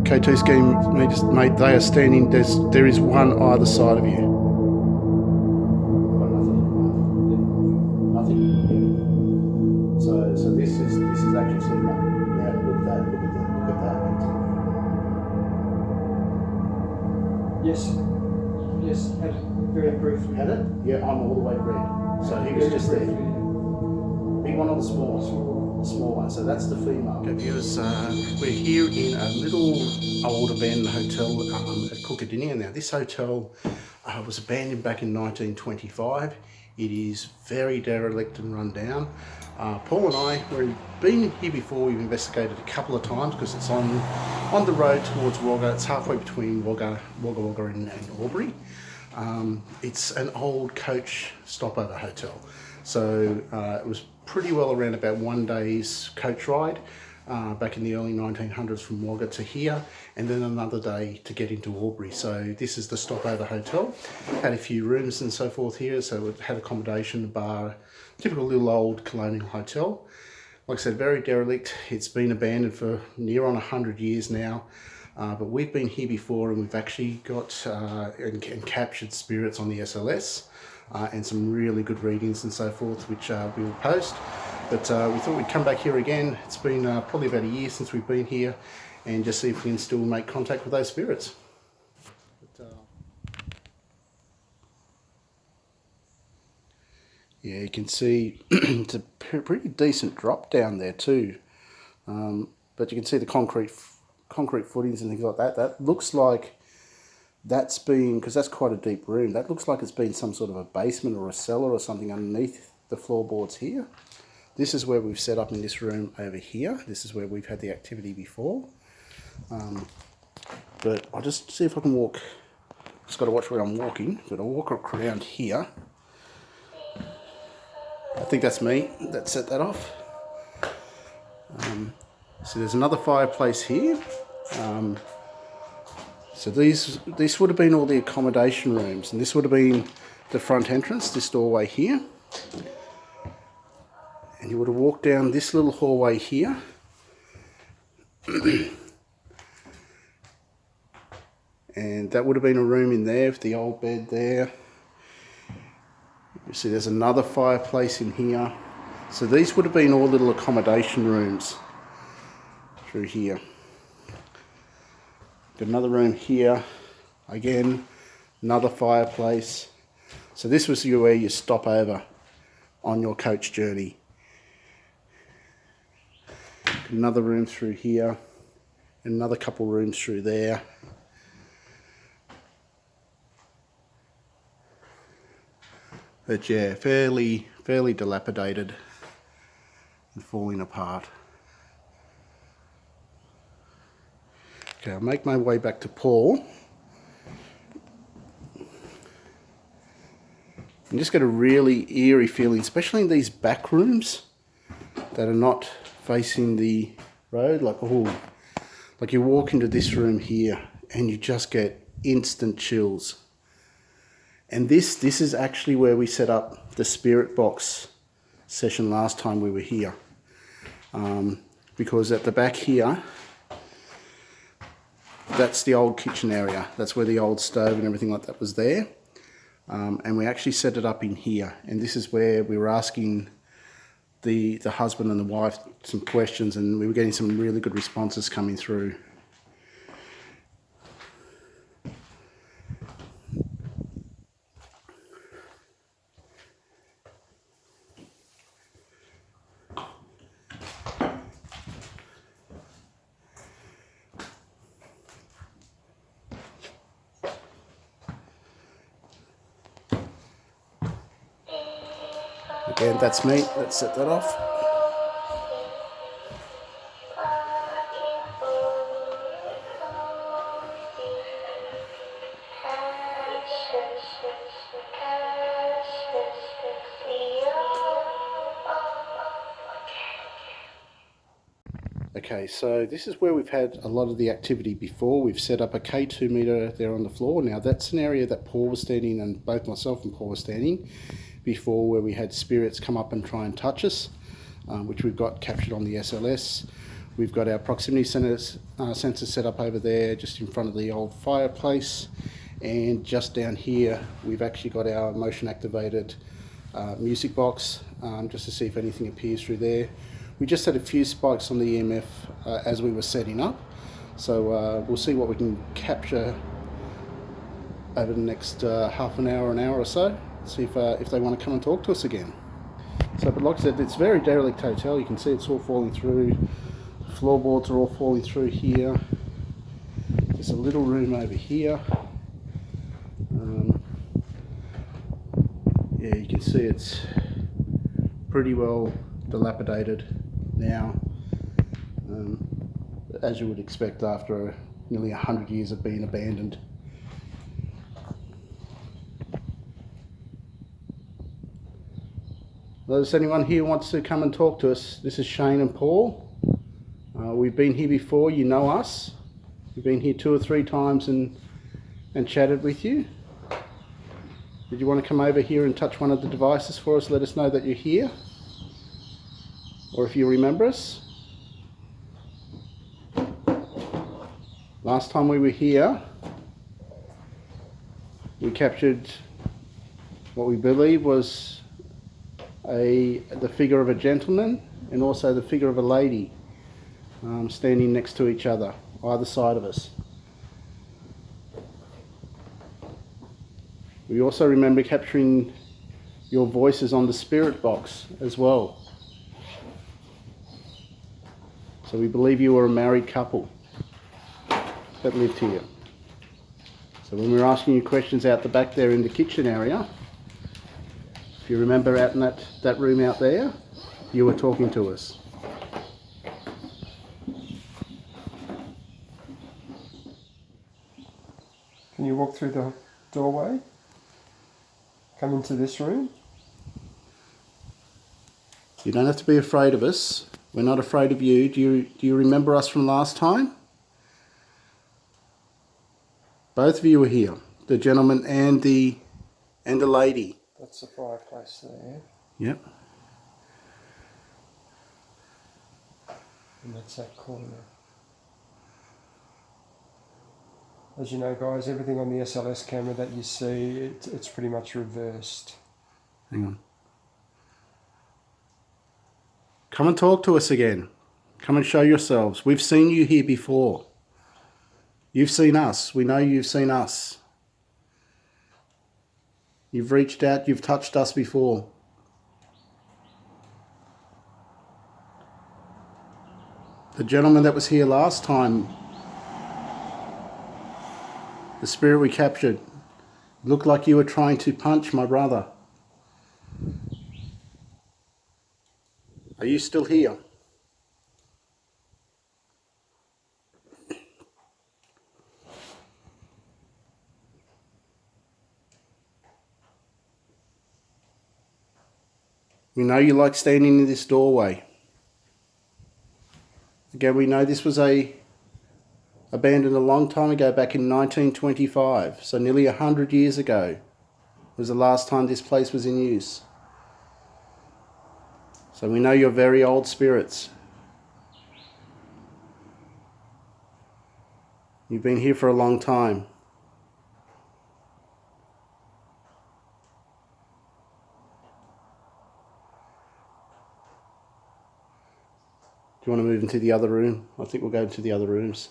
K2 scheme, mate, they are standing, there is one either side of you. Nothing. So this is actually sitting up. Now look at that. Yes, had it very briefly. Had it? Yeah, I'm all the way red. So he was just there. Big one or the small one. So that's the female. Okay, viewers, we're here in a little old abandoned hotel at Cookardinia. Now this hotel was abandoned back in 1925. It is very derelict and run down. Paul and I, we've been here before. We've investigated a couple of times because it's on the road towards Wagga. It's halfway between Wagga and Albury. It's an old coach stopover hotel. So it was pretty well around about one day's coach ride back in the early 1900s from Wagga to here, and then another day to get into Albury. So this is the stopover hotel. Had a few rooms and so forth here, so it had accommodation, a bar, typical little old colonial hotel. Like I said, very derelict. It's been abandoned for near on 100 years now. But we've been here before, and we've actually got and captured spirits on the SLS and some really good readings and so forth, which we will post. But we thought we'd come back here again. It's been probably about a year since we've been here, and just see if we can still make contact with those spirits. Yeah, you can see it's a pretty decent drop down there too. But you can see the concrete footings and things like that. That looks like that's been, because that's quite a deep room, that looks like it's been some sort of a basement or a cellar or something underneath the floorboards here. This is where we've set up in this room over here. This is where we've had the activity before. But I'll just see if I can walk. Just got to watch where I'm walking, but I'll walk around here. I think that's me that set that off. So there's another fireplace here. So these would have been all the accommodation rooms, and this would have been the front entrance, this doorway here. And you would have walked down this little hallway here. And that would have been a room in there with the old bed there. You see there's another fireplace in here. So these would have been all little accommodation rooms through here. Got another room here. Again, another fireplace. So this was where you stop over on your coach journey. Another room through here, another couple rooms through there. But yeah, fairly dilapidated and falling apart. Okay, I'll make my way back to Paul. You just get a really eerie feeling, especially in these back rooms that are not facing the road. Like you walk into this room here and you just get instant chills. And this is actually where we set up the spirit box session last time we were here. Because at the back here, that's the old kitchen area. That's where the old stove and everything like that was there. And we actually set it up in here. And this is where we were asking the husband and the wife some questions, and we were getting some really good responses coming through. Again, that's me. Let's set that off. Okay, so this is where we've had a lot of the activity before. We've set up a K2 meter there on the floor. Now that's an area that Paul was standing, and both myself and Paul were standing before, where we had spirits come up and try and touch us, which we've got captured on the SLS. We've got our proximity sensor set up over there, just in front of the old fireplace. And just down here, we've actually got our motion activated music box, just to see if anything appears through there. We just had a few spikes on the EMF as we were setting up. So we'll see what we can capture over the next half an hour or so. See if they want to come and talk to us again. So, but like I said, it's a very derelict hotel. You can see it's all falling through. The floorboards are all falling through here. There's a little room over here. Yeah, you can see it's pretty well dilapidated now, as you would expect after nearly 100 years of being abandoned. Well, if anyone here wants to come and talk to us, this is Shane and Paul. We've been here before, you know us. We've been here 2 or 3 times and chatted with you. Did you want to come over here and touch one of the devices for us? Let us know that you're here. Or if you remember us. Last time we were here, we captured what we believe was the figure of a gentleman and also the figure of a lady standing next to each other, either side of us. We also remember capturing your voices on the spirit box as well. So we believe you were a married couple that lived here. So when we were asking you questions out the back there in the kitchen area, if you remember out in that room out there, you were talking to us. Can you walk through the doorway? Come into this room? You don't have to be afraid of us. We're not afraid of you. Do you remember us from last time? Both of you were here, the gentleman and the lady. That's the fireplace there. Yep. And that's that corner. As you know, guys, everything on the SLS camera that you see, it's pretty much reversed. Hang on. Come and talk to us again. Come and show yourselves. We've seen you here before. You've seen us. We know you've seen us. You've reached out. You've touched us before. The gentleman that was here last time, the spirit we captured, looked like you were trying to punch my brother. Are you still here? We know you like standing in this doorway. Again, we know this was abandoned a long time ago, back in 1925. So nearly 100 years ago was the last time this place was in use. So we know you're very old spirits. You've been here for a long time. Do you want to move into the other room? I think we'll go into the other rooms.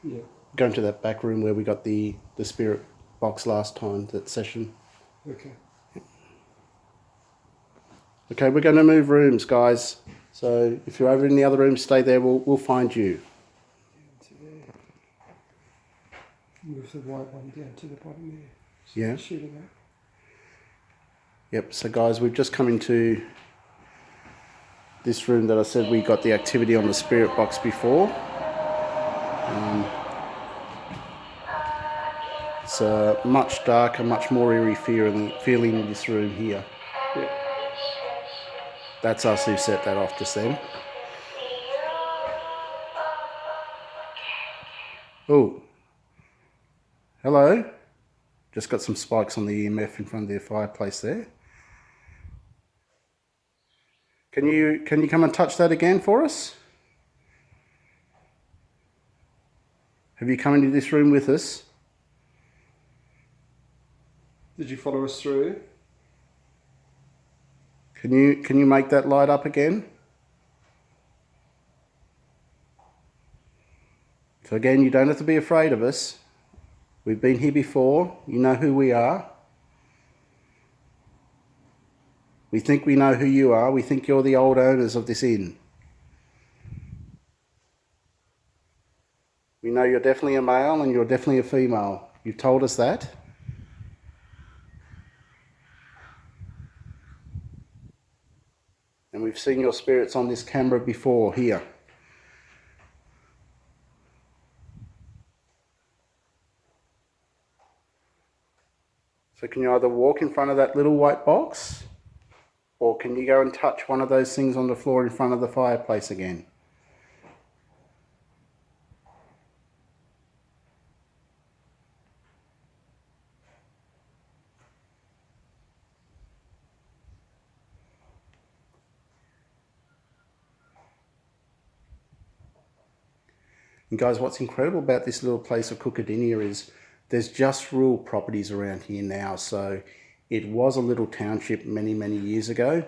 Yeah. Go into that back room where we got the spirit box last time, that session. Okay. Okay, we're going to move rooms, guys. So if you're over in the other room, stay there. We'll find you. Down to there. Move the white one down to the bottom there. Yeah. Shooting up. Yep. So guys, we've just come into this room that I said we got the activity on the spirit box before. It's a much darker, much more eerie feeling in this room here. Yeah. That's us who set that off just then. Oh, hello. Just got some spikes on the EMF in front of the fireplace there. Can you come and touch that again for us? Have you come into this room with us? Did you follow us through? Can you make that light up again? So again, you don't have to be afraid of us. We've been here before. You know who we are. We think we know who you are. We think you're the old owners of this inn. We know you're definitely a male and you're definitely a female. You've told us that. And we've seen your spirits on this camera before here. So can you either walk in front of that little white box, or can you go and touch one of those things on the floor in front of the fireplace again? And guys, what's incredible about this little place of Cookardinia is there's just rural properties around here now. So it was a little township many, many years ago.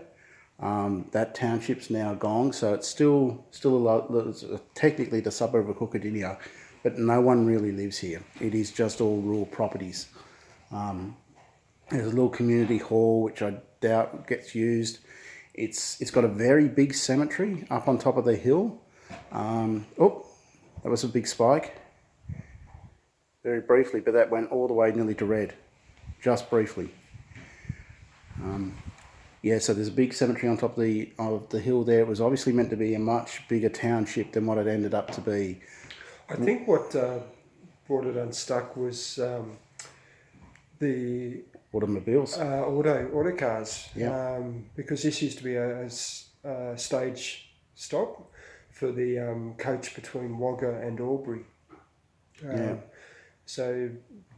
That township's now gone, so it's still technically the suburb of Cookardinia, but no one really lives here. It is just all rural properties. There's a little community hall, which I doubt gets used. It's got a very big cemetery up on top of the hill. Oh, that was a big spike. Very briefly, but that went all the way nearly to red, just briefly. Yeah, so there's a big cemetery on top of the hill there. It was obviously meant to be a much bigger township than what it ended up to be. I think what brought it unstuck was the Automobiles. auto cars. Yeah. Because this used to be a stage stop for the coach between Wagga and Albury. Yeah. So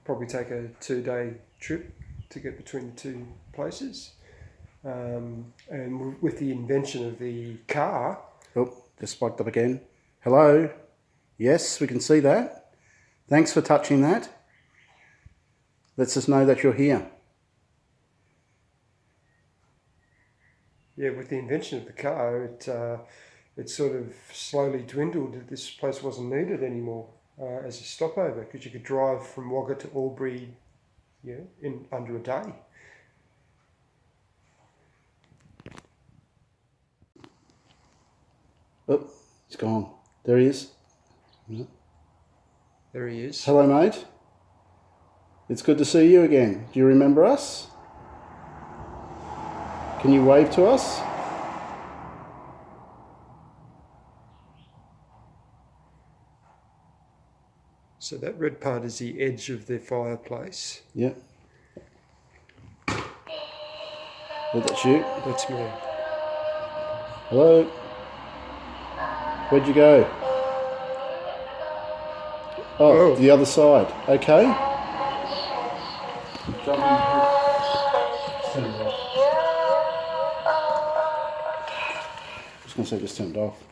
probably take a 2-day trip to get between the two places. And with the invention of the car... Oh, just spiked up again. Hello? Yes, we can see that. Thanks for touching that. Lets us know that you're here. Yeah, with the invention of the car, it sort of slowly dwindled. This place wasn't needed anymore as a stopover, because you could drive from Wagga to Albury, in under a day. Oh, he's gone. There he is. There he is. Hello, mate. It's good to see you again. Do you remember us? Can you wave to us? So that red part is the edge of the fireplace. Yeah. Oh, that's you. That's me. Hello. Where'd you go? Oh, the other side. Okay. Jump in. Turn it off. I was going to say just turn it off.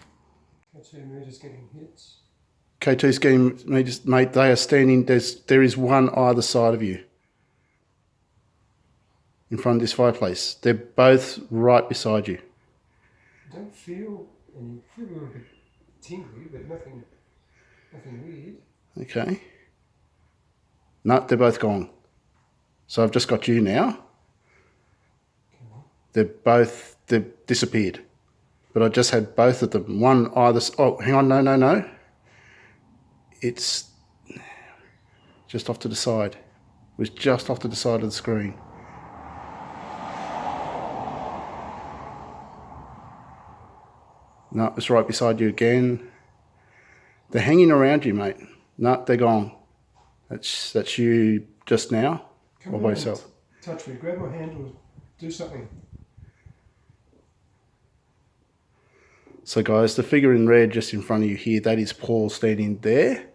K2 meters getting hits. K2 scheme, mate, they are standing, there is one either side of you. In front of this fireplace. They're both right beside you. I don't feel any, feel a little bit tingly, but nothing weird. Okay. No, they're both gone. So I've just got you now. They've disappeared. But I just had both of them. One either, oh, hang on, no. It's just off to the side. It was just off to the side of the screen. No, it's right beside you again. They're hanging around you, mate. No, they're gone. That's you just now. Come or by on, yourself. touch me, grab my hand or do something. So guys, the figure in red just in front of you here, that is Paul standing there.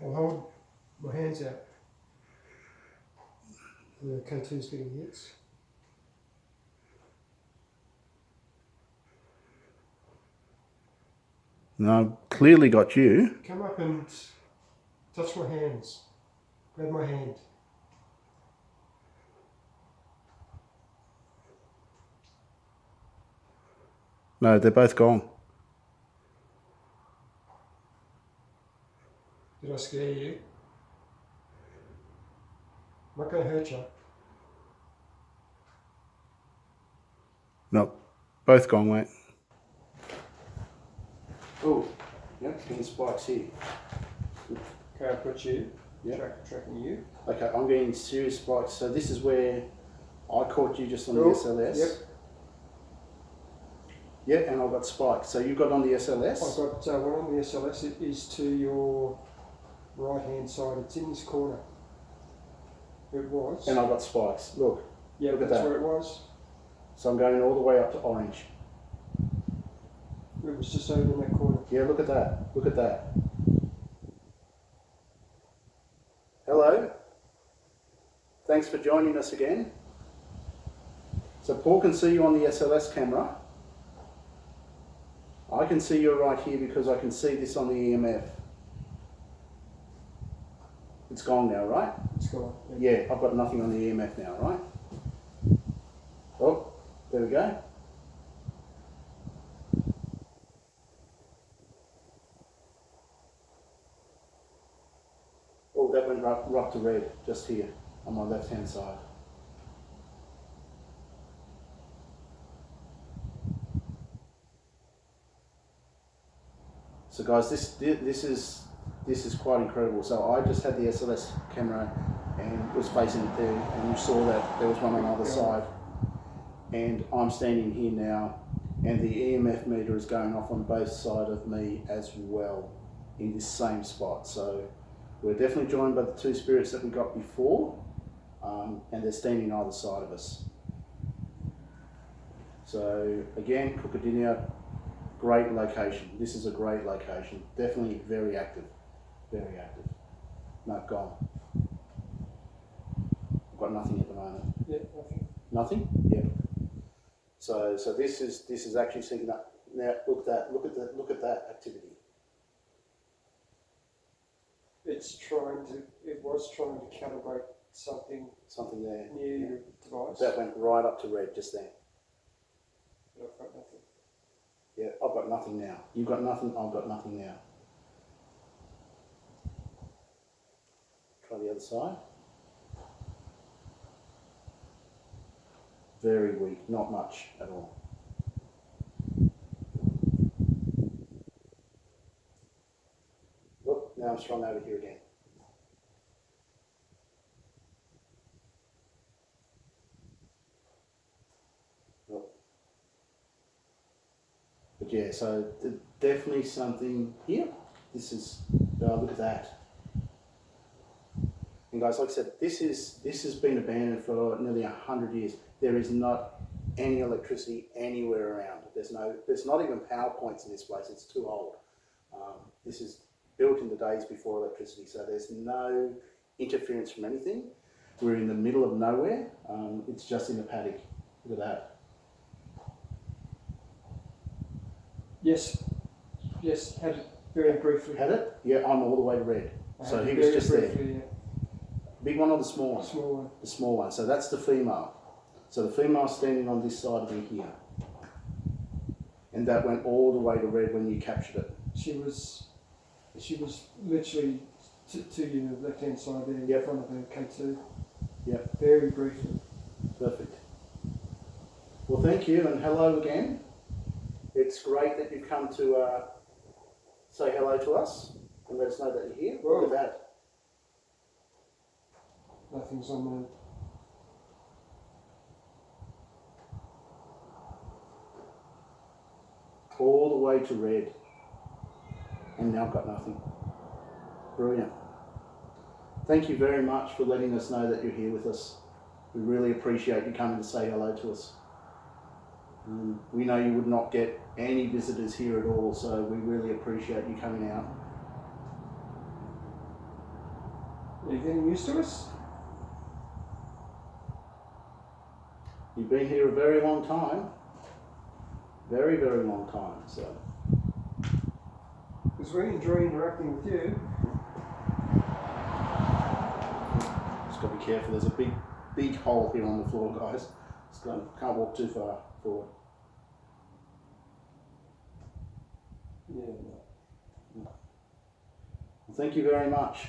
I'll hold my hands out. The K2's getting hits. No, clearly got you. Come up and touch my hands. Grab my hand. No, they're both gone. Did I scare you? I'm not going to hurt you. No, both gone, mate. Oh, yep, getting spikes here. Okay, I've got you. Yep. Tracking you. Okay, I'm getting serious spikes. So this is where I caught you just on the Oh, SLS. Yep. Yeah, and I've got spikes. So you got on the SLS? I've got one on the SLS. It is to your right hand side. It's in this corner. It was. And I've got spikes. Look. Yeah, look at that's that. where it was. So I'm going all the way up to orange. It was just over in that corner. Yeah, look at that. Look at that. Hello. Thanks for joining us again. So Paul can see you on the SLS camera. I can see you right here because I can see this on the EMF. It's gone now, right? It's gone. Yeah, I've got nothing on the EMF now, right? Oh, there we go. Oh, that went right to red, just here, on my left-hand side. So guys, this is quite incredible. So I just had the SLS camera and was facing it there, and you saw that there was one on the other side. And I'm standing here now, and the EMF meter is going off on both sides of me as well, in this same spot. So we're definitely joined by the two spirits that we got before, and they're standing either side of us. So again, Cookardinia, great location. This is a great location. Definitely very active. Very active. No, gone. I've got nothing at the moment. Yeah, nothing. Nothing? Yep. So this is actually syncing up. Now look at that activity. It was trying to calibrate something there near your device. that went right up to red just then. But I've got nothing. Yeah, I've got nothing now. You've got nothing, I've got nothing now. Try the other side. Very weak, not much at all. Look, now I'm strong over here again. Look. But yeah, so definitely something here. This is, look at that. And guys, like I said, this has been abandoned for nearly 100 years. There is not any electricity anywhere around. There's not even power points in this place. It's too old. This is built in the days before electricity, so there's no interference from anything. We're in the middle of nowhere. It's just in a paddock. Look at that. Yes, had it very briefly. Had it? Yeah, I'm all the way to red. So he was just there. Big one or the small one? Small one. The small one. So that's the female. So the female's standing on this side of me here. And that went all the way to red when you captured it. She was literally to your left hand side there, Yep. in front of the K2. Yep. Very briefly. Perfect. Well, thank you and hello again. It's great that you've come to say hello to us and let us know that you're here. Whoa. Look at that. Nothing's on the. All the way to red. And now I've got nothing. Brilliant. Thank you very much for letting us know that you're here with us. We really appreciate you coming to say hello to us. We know you would not get any visitors here at all, so we really appreciate you coming out. Are you getting used to us? You've been here a very long time. Very, very long time, so. because we enjoy interacting with you. Just got to be careful. There's a big hole here on the floor, guys. Can't walk too far forward. Yeah. Well, thank you very much.